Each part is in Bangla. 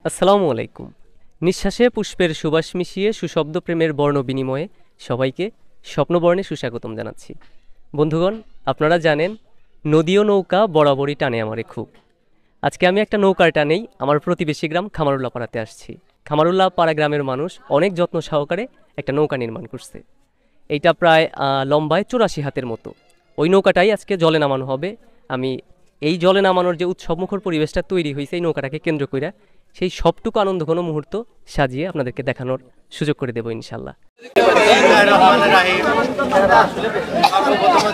আসসালামু আলাইকুম। নিঃশ্বাসে পুষ্পের সুবাস মিশিয়ে সুশব্দ প্রেমের বর্ণ বিনিময়ে সবাইকে স্বপ্নবর্ণে সুস্বাগতম জানাচ্ছি। বন্ধুগণ, আপনারা জানেন নদী ও নৌকা বরাবরই টানে আমারে খুব। আজকে আমি একটা নৌকার টানেই আমার প্রতিবেশী গ্রাম খামারুল্লাহ পাড়াতে আসছি। খামারুল্লাহ পাড়া গ্রামের মানুষ অনেক যত্ন সহকারে একটা নৌকা নির্মাণ করছে। এইটা প্রায় লম্বায় 84 হাতের মতো। ওই নৌকাটাই আজকে জলে নামানো হবে। আমি এই জলে নামানোর যে উৎসবমুখর পরিবেশটা তৈরি হয়েছে এই নৌকাটাকে কেন্দ্র করে সেই সবটুকু আনন্দঘন মুহূর্ত সাজিয়ে আপনাদেরকে দেখানোর সুযোগ করে দেবো ইনশাল্লাহ।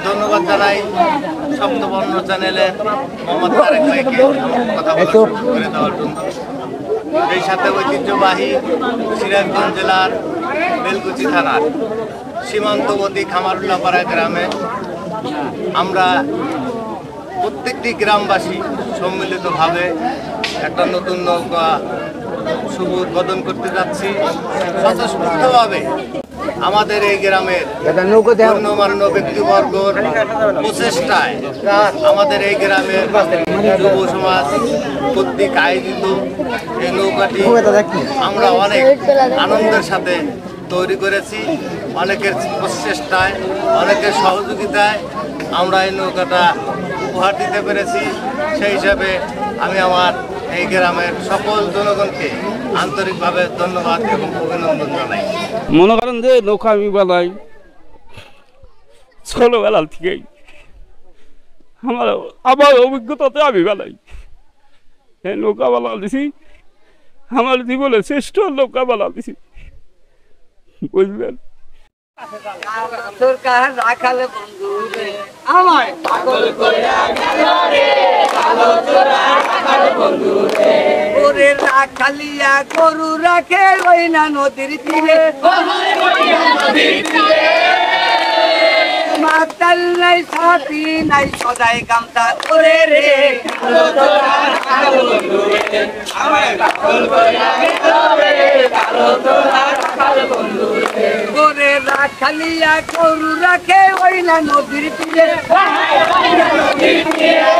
ধন্যবাদ জানাই সপ্তবর্ণ চ্যানেলের মোহাম্মদ তারেক ভাইকে কথা বলে দেওয়ার জন্য। এই সাথে ঐতিহ্যবাহী সিরাজগঞ্জ জেলার বেলকুচি থানার সীমান্তবর্তী খামারুল্লাহপাড়া গ্রামে আমরা প্রত্যেকটি গ্রামবাসী সম্মিলিতভাবে একটা নতুন নৌকা শুভ উদ্বোধন করতে যাচ্ছি। স্বতঃস্ফূর্তভাবে আমাদের এই গ্রামের গণ্যমান্য ব্যক্তিবর্গর প্রচেষ্টায় আমাদের এই গ্রামের যুব সমাজ কর্তৃক আয়োজিত এই নৌকাটি আমরা অনেক আনন্দের সাথে তৈরি করেছি। অনেকের প্রচেষ্টায়, অনেকের সহযোগিতায় আমরা এই নৌকাটা উপহার দিতে পেরেছি। সেই হিসাবে আমি আমার এই গ্রামের সকল জনগণকে আন্তরিকভাবে ধন্যবাদ এবং অভিনন্দন জানাই। মনে করেন যে নৌকা আমি বানাই ছোটবেলার থেকেই আমার অভিজ্ঞতাতে আমি বানাই। এই নৌকা বানা দিছি, আমার জীবনে শ্রেষ্ঠ নৌকা বানা দিছি, বুঝলেন। সরকার রাখালে বন্ধু রে আমায় পাগল কইরা গেল রে, কালো চোরা রাখালে বন্ধু রে। ওরে রাখালিয়া গরু রাখে ওই না নদীর তীরে, ওই না নদীর তীরে। মাতাল নাই সাথী নাই সদাই গামছা ওরে রে, কালো চোরা রাখালে বন্ধু রে। আমায় পাগল কইরা গেল রে, কালো চোরা রাখালে বন্ধু রে। ওরে রাখালিয়া গরু রাখে ওই না নদীর তীরে, ওই না নদীর তীরে।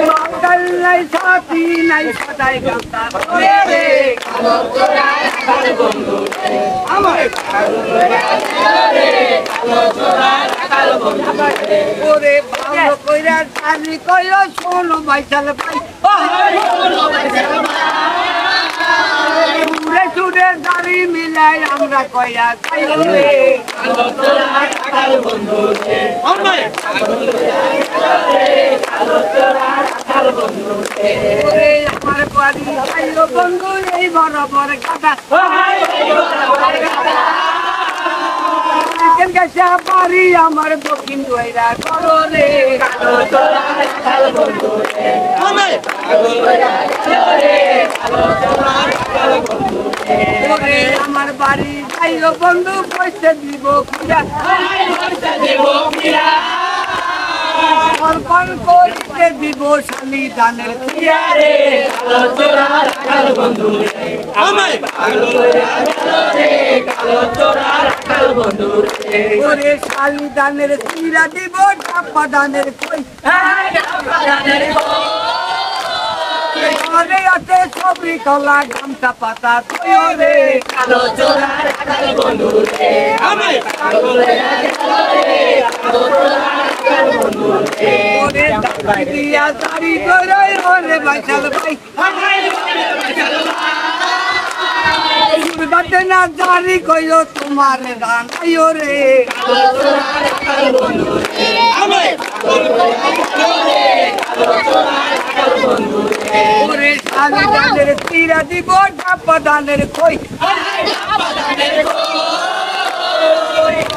মাতাল নাই সাথী নাই সদাই গামছা ওরে রে, কালো চোরা রাখালে বন্ধু রে। আমায় পাগল কইরা গেল রে, কালো চোরা রাখালে বন্ধু রে। ওরে ভালো কইরা জানি কইও শোনো বাইসাল ভাই, শোনো বাইসাল ভাই। সুরে সুরে দাড়ি মিলাই আমরা কইয়া যাই রে, কালো চোরা রাখালে বন্ধু রে। আমায় পাগল কইরা গেল রে, কালো চোরা রাখালে বন্ধু রে। ওরে আমার বাড়ি আইলো বন্ধু এই বরাবর গাদা, এই বরাবর গাদা। বাড়ি আমার দক্ষিণ দইরা করো রে, কালো চোরা রাখালে বন্ধু রে। আমায় পাগল কইরা গেল রে, কালো চোরা রাখালে বন্ধু রে। ওরে আমার বাড়ি যাইও বন্ধু পয়সা দিব কিরা, পয়সা দিব কিরা। অর্পণ করতে দিব শালি দানের কিরা রে, কালো চোরা রাখালে বন্ধু রে। আমায় পাগল কইরা গেল রে, কালো চোরা রাখালে বন্ধু রে। ওরে শালি দানের কিরা দিব ডাপ্পা দানের কই, ডাপ্পা দানের কই। ওরে আছে ছবি তোলা গামছা পাতা তুই রে, কালো চোরা রাখালে বন্ধু রে। আমায় পাগল কইরা গেল রে, কালো চোরা রাখালে বন্ধু রে। ওরে দাড়ি দিয়া দাড়ি ধরে ওরে বাইসাল ভাই, ওরে বাইসাল ভাই। বাতে না জারি কইও তোমার দান আইও রে, কালো চোরা রাখালে বন্ধু রে। আমায় পাগল কইরা গেল রে, কালো চোরা রাখালে বন্ধু রে। ওরে শালি দানের তীরা দিব ডাপ্পা দানের কই, ডাপ্পা দানের কই।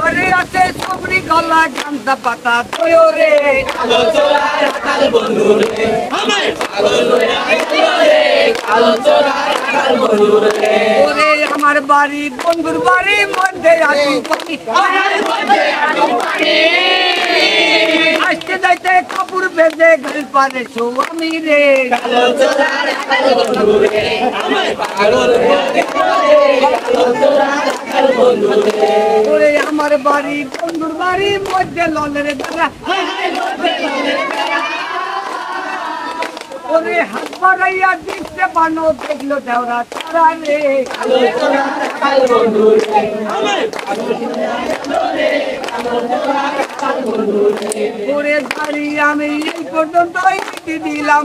ওরে আছে সবরি গলা গামছা পাতা তুই রে, কালো চোরা রাখালে বন্ধু রে। আমায় পাগল কইরা গেল রে, কালো চোরা রাখালে বন্ধু রে। ওরে আমার বাড়ি বন্ধুর বাড়ি মধ্যে আটু পানি, মধ্যে আটু পানি। আসতে যাইতে কাপড় বেঁধে ঘর পারে আমি রে, কালো চোরা রাখালে বন্ধু রে। আমায় পাগল কইরা গেল রে, কালো চোরা রাখালে বন্ধু রে। ওরে আমার বাড়ি বন্ধুর বাড়ি মধ্যে ললের দ্বারা, মধ্যে ললের দ্বারা। ওরে হাত বাড়াইয়া দেখতে পানো দেখলো দেওরা তারা রে ওরে দাঁড়ি আমি এই পর্যন্ত দিলাম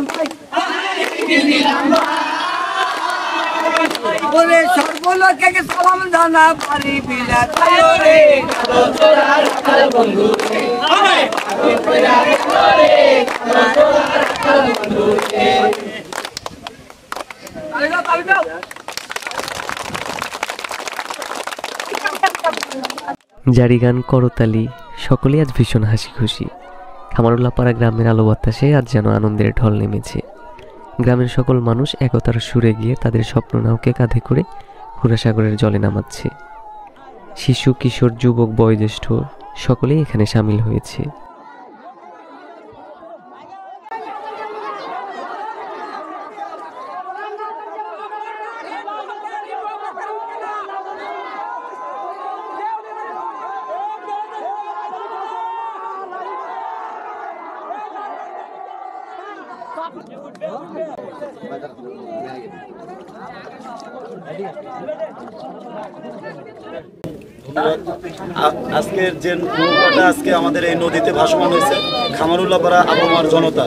ওরে সর্বলোকে সালাম জানা পারি বিলা রে জারি গান করতালি সকলেই আজ ভীষণ হাসি খুশি। খামারুল্লাপাড়া গ্রামের আলো বাতাসে আজ যেন আনন্দের ঢল নেমেছে। গ্রামের সকল মানুষ একতার সুরে গিয়ে তাদের স্বপ্ন নাওকে কাঁধে করে হুরাসাগরের জলে নামাচ্ছে। শিশু কিশোর যুবক বয়োজ্যেষ্ঠ সকলেই এখানে সামিল হয়েছে। আজকের যে নৌকাটা আজকে আমাদের এই নদীতে ভাসমান হয়েছে, খামারুল্লাপাড়া আবহাওয়ার জনতা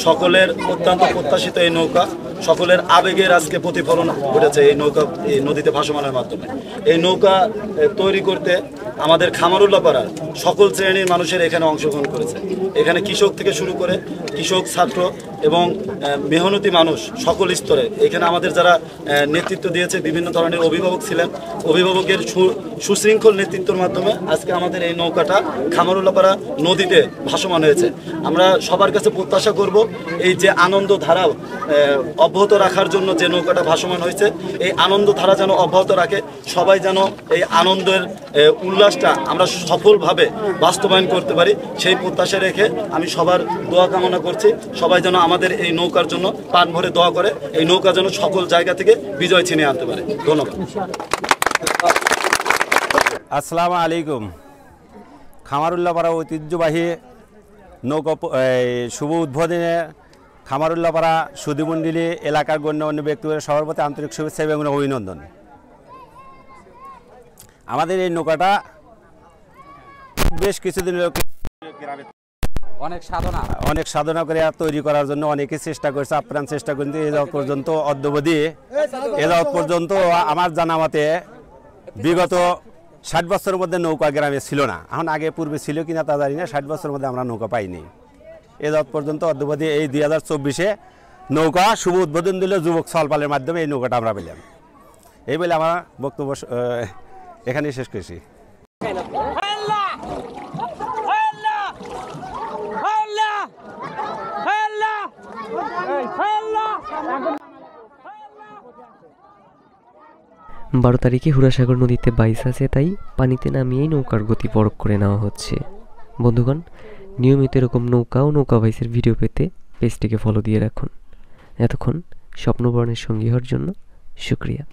সকলের অত্যন্ত প্রত্যাশিত এই নৌকা, সকলের আবেগের আজকে প্রতিফলন ঘটেছে এই নৌকা এই নদীতে ভাসমানের মাধ্যমে। এই নৌকা তৈরি করতে আমাদের খামারুল্লাপাড়ার সকল শ্রেণীর মানুষের এখানে অংশগ্রহণ করেছে। এখানে কৃষক থেকে শুরু করে কৃষক, ছাত্র এবং মেহনতি মানুষ সকল স্তরে এখানে আমাদের যারা নেতৃত্ব দিয়েছে, বিভিন্ন ধরনের অভিভাবক ছিলেন, অভিভাবকের সুশৃঙ্খল নেতৃত্বের মাধ্যমে আজকে আমাদের এই নৌকাটা খামারুল্লাপাড়া নদীতে ভাসমান হয়েছে। আমরা সবার কাছে প্রত্যাশা করব এই যে আনন্দ ধারা অব্যাহত রাখার জন্য যে নৌকাটা ভাসমান হয়েছে, এই আনন্দ ধারা যেন অব্যাহত রাখে, সবাই যেন এই আনন্দের উল্লাসটা আমরা সফলভাবে বাস্তবায়ন করতে পারি, সেই প্রত্যাশা রেখে আমি সবার দোয়া কামনা করছি। সবাই যেন আমাদের এই নৌকার জন্য প্রাণ ভরে দোয়া করে, এই নৌকা যেন সকল জায়গা থেকে বিজয় ছিনিয়ে আনতে পারে। ধন্যবাদ। আসসালামু আলাইকুম। খামারুল্লাপাড়া ঐতিহ্যবাহী নৌকা শুভ উদ্বোধনে খামারুল্লাপাড়া সুধীমণ্ডলী এলাকার গণ্যমান্য ব্যক্তিদের সবার প্রতি আন্তরিক শুভেচ্ছা এবং অভিনন্দন। আমাদের এই নৌকাটা বেশ কিছুদিন অনেক সাধনা করে তৈরি করার জন্য অনেকে চেষ্টা করেছে, আপ্রাণ চেষ্টা করতে এ যাওয়া পর্যন্ত অদ্যবধি পর্যন্ত আমার জানা মতে বিগত 60 বছরের মধ্যে নৌকা গ্রামে ছিল না। এখন আগে পূর্বে ছিল কিনা তা জানি না, 60 বছরের মধ্যে আমরা নৌকা পাইনি। এ যাওয়া পর্যন্ত অদ্যবধি এই 2024-এ নৌকা শুভ উদ্বোধন দিল যুবক সলপালের মাধ্যমে এই নৌকাটা আমরা পেলাম। এই বলে আমার বক্তব্য এখানেই শেষ করছি। বারো তারিখে হুরাসাগর নদীতে বাইস আছে, তাই পানিতে নামিয়েই নৌকার গতি পরখ করে নেওয়া হচ্ছে। বন্ধুগণ, নিয়মিত এরকম নৌকা ও নৌকা বাইসের ভিডিও পেতে পেজটিকে ফলো দিয়ে রাখুন। এতক্ষণ স্বপ্নবর্ণের সঙ্গী হওয়ার জন্য শুক্রিয়া।